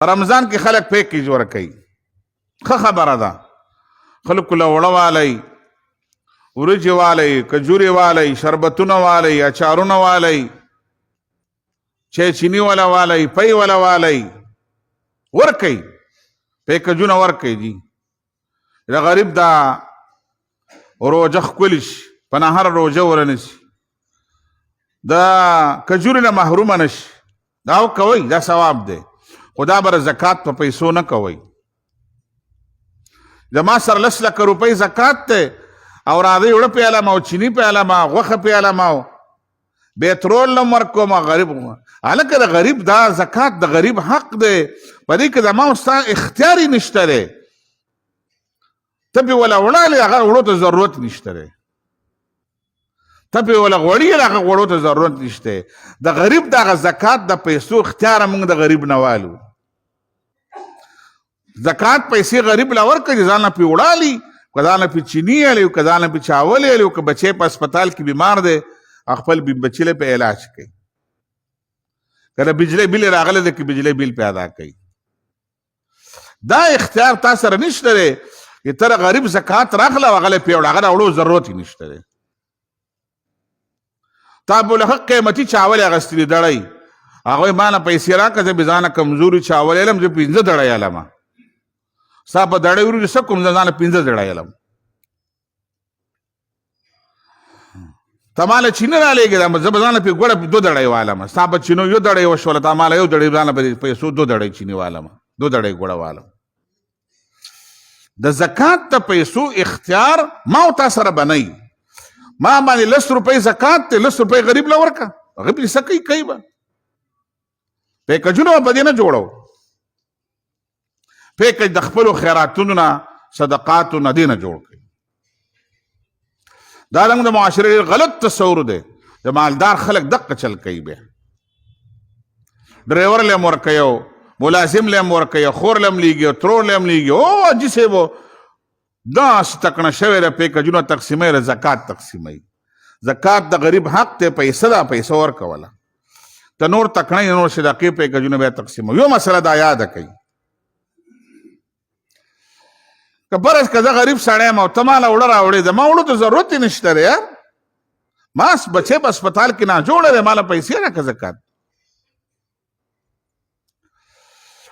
رمضان کې خلک پیکیج ورکوي، ښه خبره ده. خلکو له وړه والی، وریجې والی، کجورې والی، شربتونه والی، اچارونه والی، چای چینی والا والی، پی والا والی ورکوي، پیکجونه ورکوي. جی د غریب دا روجه ښکلي شي، په نهر روجه ورنشي، د کجورې نه محرومه نشي. دا کوئ، دا ثواب دی. خو دا به زکات په پیسو نه کوئ. زما سره 10 لکه روپۍ زکات دی او راځئ وړه پیاله ما او چینی پیاله ما غوښه پیاله ما پټرول نه ورکوم غریب. هلکه د غریب دا زکات د غریب حق دی، په دې کې زما او ستا اختیار یې نشته دی. ته پې وله وړالی، هغه وړو ته ضرورت نشته دی. ته پې وله غوړي، هغه غوړو ته ضرورت نشته. د غریب دغه زکات د پیسو اختیار موږ د غریب نه والو. زکات پیسې غریب له ورکړي، ځان نه پې وړالي، که ځان نه پې چینی یالي، که ځان نه پې چاول یالي، که بچی په هسپتال کې بیمار دی خپل بچی له پې علاج کوي، که د بجلی بل راغلی دی که بجلی بل پې ادا کوي. دا اختیار تا سره نشته دی چې ته غریب زکات راخله او هغه له پې وړه، هغه د وړو ضرورت یې نشته دی. تا به له ښه قیمتي چاول اخیستلي دړی، هغوی ما نه پیسې راکړه، زه بې ځانه کمزوري چاول یلم، زه 15 دړی یلم. ستا په دړی وروجې څه کوم، زه ځانه 15 دړی یلم. ته ما له چینه رالیږې، زه به ځانه پې ګوړه 2 دړی والم. ستا په چینو 1 دړی وشوله، تا ما له 1 دړی ځانه په پیسو 2 دړی چینی والم، 2 دړی ګوړه والم. د زکات د پیسو اختیار ما او تا سره بنئ. ما باندې 10 روپۍ زکات دی، 10 روپۍ غریب له ورکړه، هغه پې څه کوي به پیکجونه به په دې نه جوړو. پیکج د خپلو خیراتونو نه، صدقاتو نه، دې نه جوړ کړي. دا زموږ د معاشرې ډېر غلط تصور دی. د مالدار خلک دقه چل کوي، بیا ډرایور له هم ورکوي، ملازم له هم ورکوي، خور له هم لیږي، ترور له هم لیږي. او حاجي صاحب داسې تکنه شوی ده، پیکجونه تقسیموي، زکات تقسیموي. زکات د غریب حق دی، پیسه ده، پیسه ورکوله. ته نور تکنه نور صدقې پیکجونه بیا تقسیموي. یو مسله دا یاده کوي، که فرض که زه غریب سړی یم او ته ماله وړه راوړې، زما وړو ته ضرورت یې نشته دی. یار ما بچی په هسپتال کې ناجوړه دی، ماله پیسې راکړه زکات.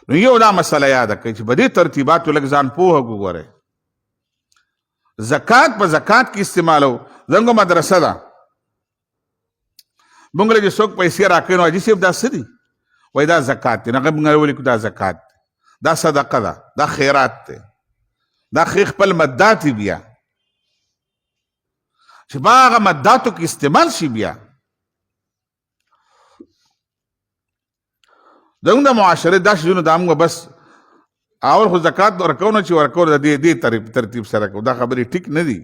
نو یو دا مسله یاده کوي چې په دې ترتیباتو لږ ځان پوهه وګورئ. زکات په زکات کې استعمالو. زموږ مدرسه ده، موږ له چې څوک پیسې راکوي، نو حاجي صاحب دا څه دي؟ وایي دا زکات دی. هغه موږ ولیکو دا زکات دی، دا صدقه ده، دا خیرات دی، دا خپل مدات بیا چې په هغه مداتو کې استعمال شي. بیا زموږ د معاشرې دا شیونه دا موږ بس اول خو زکات ورکو نه چې ورکو د دې ترتیب سره کوو. دا خبرې ټیک نه دي.